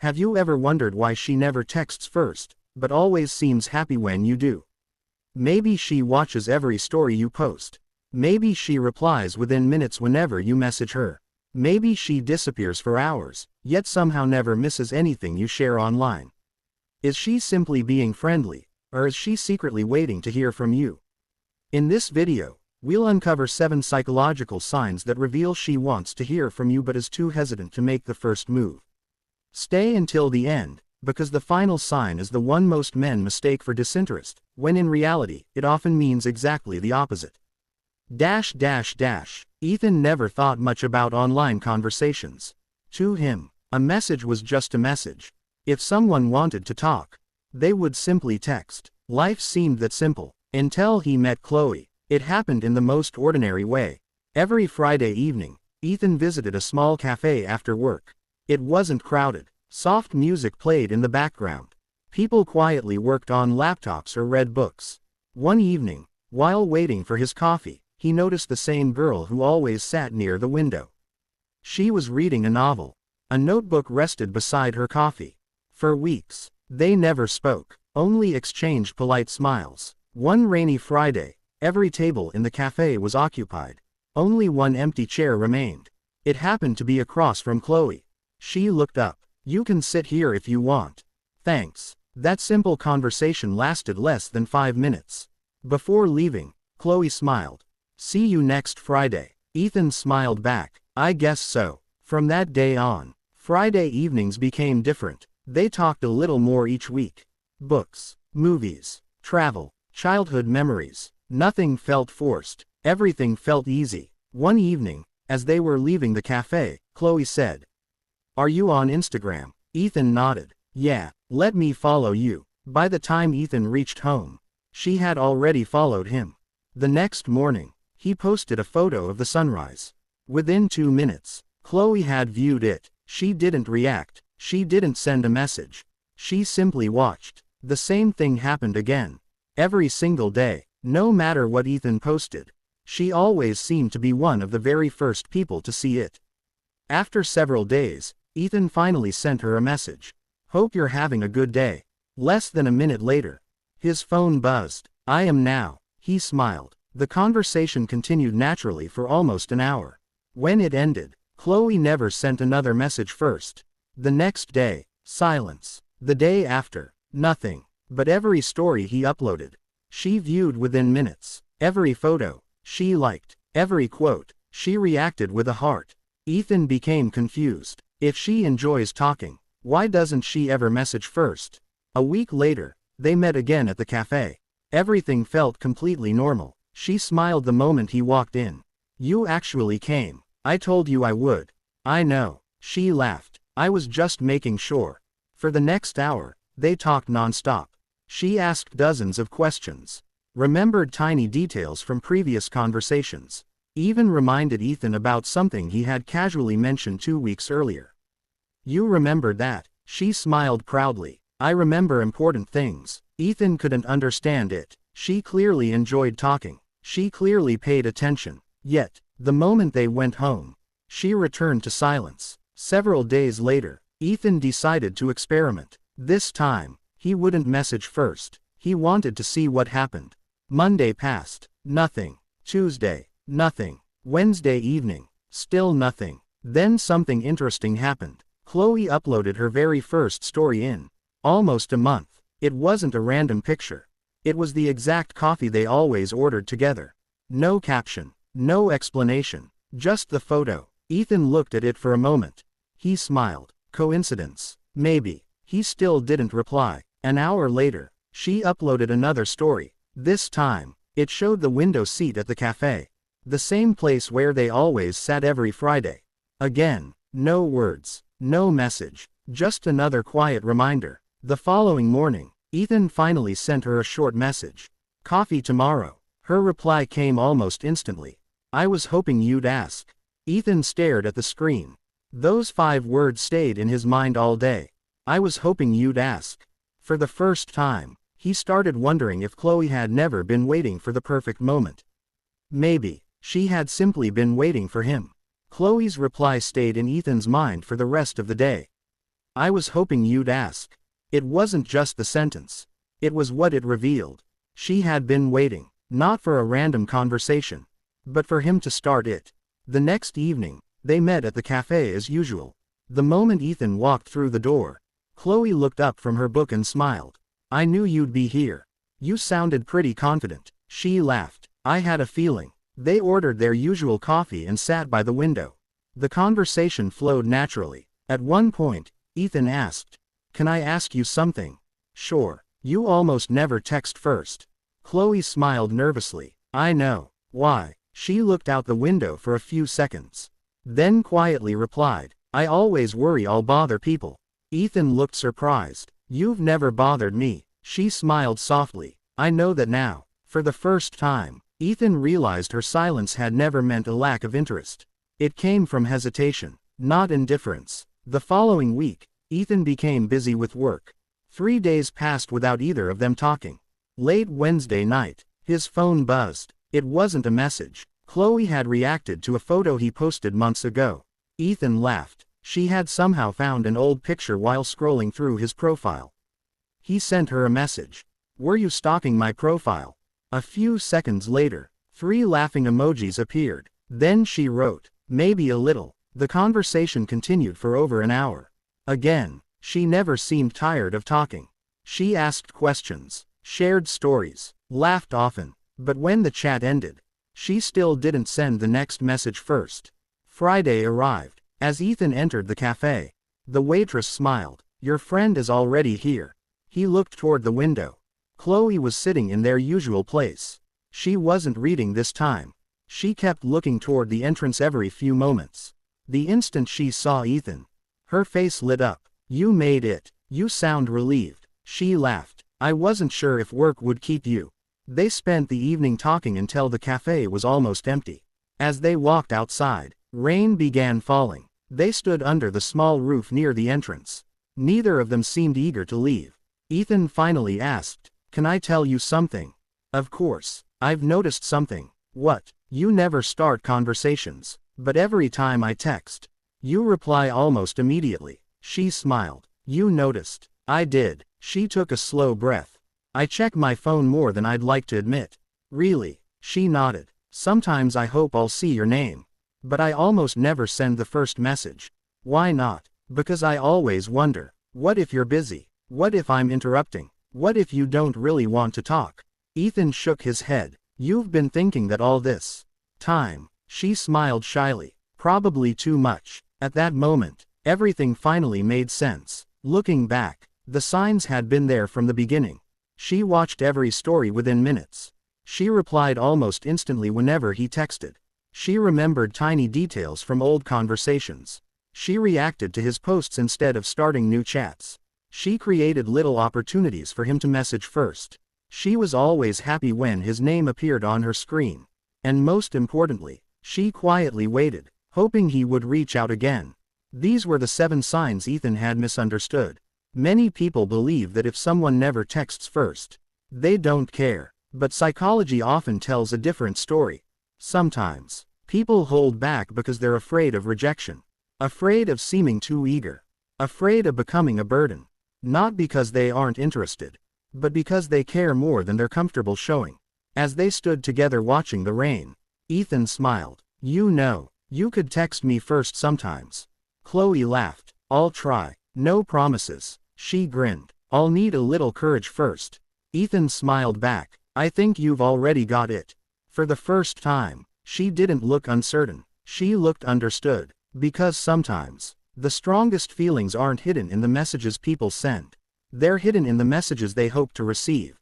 Have you ever wondered why she never texts first, but always seems happy when you do? Maybe she watches every story you post. Maybe she replies within minutes whenever you message her. Maybe she disappears for hours, yet somehow never misses anything you share online. Is she simply being friendly, or is she secretly waiting to hear from you? In this video, we'll uncover 7 psychological signs that reveal she wants to hear from you but is too hesitant to make the first move. Stay until the end, because the final sign is the one most men mistake for disinterest, when in reality, it often means exactly the opposite. Ethan never thought much about online conversations. To him, a message was just a message. If someone wanted to talk, they would simply text. Life seemed that simple, until he met Chloe. It happened in the most ordinary way. Every Friday evening, Ethan visited a small cafe after work. It wasn't crowded. Soft music played in the background. People quietly worked on laptops or read books. One evening, while waiting for his coffee, he noticed the same girl who always sat near the window. She was reading a novel. A notebook rested beside her coffee. For weeks, they never spoke, only exchanged polite smiles. One rainy Friday, every table in the cafe was occupied. Only one empty chair remained. It happened to be across from Chloe. She looked up. "You can sit here if you want." "Thanks." That simple conversation lasted less than 5 minutes. Before leaving, Chloe smiled. "See you next Friday." Ethan smiled back. "I guess so." From that day on, Friday evenings became different. They talked a little more each week. Books, movies, travel, childhood memories. Nothing felt forced. Everything felt easy. One evening, as they were leaving the cafe, Chloe said, "Are you on Instagram?" Ethan nodded. "Yeah, let me follow you." By the time Ethan reached home, she had already followed him. The next morning, he posted a photo of the sunrise. Within 2 minutes, Chloe had viewed it. She didn't react. She didn't send a message. She simply watched. The same thing happened again. Every single day, no matter what Ethan posted, she always seemed to be one of the very first people to see it. After several days, Ethan finally sent her a message. "Hope you're having a good day." Less than a minute later, his phone buzzed. "I am now." He smiled. The conversation continued naturally for almost an hour. When it ended, Chloe never sent another message first. The next day, silence. The day after, nothing. But every story he uploaded, she viewed within minutes. Every photo, she liked. Every quote, she reacted with a heart. Ethan became confused. If she enjoys talking, why doesn't she ever message first? A week later, they met again at the cafe. Everything felt completely normal. She smiled the moment he walked in. "You actually came. I told you I would." "I know." She laughed. "I was just making sure." For the next hour, they talked nonstop. She asked dozens of questions, remembered tiny details from previous conversations, even reminded Ethan about something he had casually mentioned 2 weeks earlier. "You remembered that?" She smiled proudly. "I remember important things." Ethan couldn't understand it. She clearly enjoyed talking. She clearly paid attention. Yet, the moment they went home, she returned to silence. Several days later, Ethan decided to experiment. This time, he wouldn't message first. He wanted to see what happened. Monday passed. Nothing. Tuesday. Nothing. Wednesday evening. Still nothing. Then something interesting happened. Chloe uploaded her very first story in almost a month. It wasn't a random picture. It was the exact coffee they always ordered together. No caption. No explanation. Just the photo. Ethan looked at it for a moment. He smiled. Coincidence? Maybe. He still didn't reply. An hour later, she uploaded another story. This time, it showed the window seat at the cafe. The same place where they always sat every Friday. Again, no words, no message, just another quiet reminder. The following morning, Ethan finally sent her a short message. "Coffee tomorrow." Her reply came almost instantly. "I was hoping you'd ask." Ethan stared at the screen. Those 5 words stayed in his mind all day. "I was hoping you'd ask." For the first time, he started wondering if Chloe had never been waiting for the perfect moment. Maybe, she had simply been waiting for him. Chloe's reply stayed in Ethan's mind for the rest of the day. I was hoping you'd ask. It wasn't just the sentence. It was what it revealed. She had been waiting, not for a random conversation, but for him to start it. The next evening, they met at the cafe as usual. The moment Ethan walked through the door, Chloe looked up from her book and smiled. I knew you'd be here. You sounded pretty confident. She laughed. I had a feeling. They ordered their usual coffee and sat by the window. The conversation flowed naturally. At one point, Ethan asked, "Can I ask you something?" "Sure. You almost never text first." Chloe smiled nervously. "I know. Why?" She looked out the window for a few seconds. Then quietly replied, "I always worry I'll bother people." Ethan looked surprised. "You've never bothered me." She smiled softly. "I know that now." For the first time, Ethan realized her silence had never meant a lack of interest. It came from hesitation, not indifference. The following week, Ethan became busy with work. 3 days passed without either of them talking. Late Wednesday night, his phone buzzed. It wasn't a message. Chloe had reacted to a photo he posted months ago. Ethan laughed. She had somehow found an old picture while scrolling through his profile. He sent her a message. "Were you stalking my profile?" A few seconds later, 3 laughing emojis appeared. Then she wrote, "Maybe a little." The conversation continued for over an hour. Again, she never seemed tired of talking. She asked questions, shared stories, laughed often, but when the chat ended, she still didn't send the next message first. Friday arrived. As Ethan entered the cafe, the waitress smiled. "Your friend is already here." He looked toward the window. Chloe was sitting in their usual place. She wasn't reading this time. She kept looking toward the entrance every few moments. The instant she saw Ethan, her face lit up. "You made it. You sound relieved." She laughed. "I wasn't sure if work would keep you." They spent the evening talking until the cafe was almost empty. As they walked outside, rain began falling. They stood under the small roof near the entrance. Neither of them seemed eager to leave. Ethan finally asked, "Can I tell you something?" "Of course. I've noticed something." "What?" "You never start conversations, but every time I text, you reply almost immediately." She smiled. "You noticed?" "I did." She took a slow breath. "I check my phone more than I'd like to admit." "Really?" She nodded. "Sometimes I hope I'll see your name. But I almost never send the first message." "Why not?" "Because I always wonder, what if you're busy? What if I'm interrupting? What if you don't really want to talk?" Ethan shook his head. "You've been thinking that all this time." She smiled shyly. "Probably too much." At that moment, everything finally made sense. Looking back, the signs had been there from the beginning. She watched every story within minutes. She replied almost instantly whenever he texted. She remembered tiny details from old conversations. She reacted to his posts instead of starting new chats. She created little opportunities for him to message first. She was always happy when his name appeared on her screen. And most importantly, she quietly waited, hoping he would reach out again. These were the 7 signs Ethan had misunderstood. Many people believe that if someone never texts first, they don't care. But psychology often tells a different story. Sometimes, people hold back because they're afraid of rejection. Afraid of seeming too eager. Afraid of becoming a burden. Not because they aren't interested, but because they care more than they're comfortable showing. As they stood together watching the rain, Ethan smiled. "You know, you could text me first sometimes." Chloe laughed. "I'll try." "No promises." She grinned. "I'll need a little courage first." Ethan smiled back. "I think you've already got it." For the first time, she didn't look uncertain. She looked understood. Because sometimes, the strongest feelings aren't hidden in the messages people send. They're hidden in the messages they hope to receive.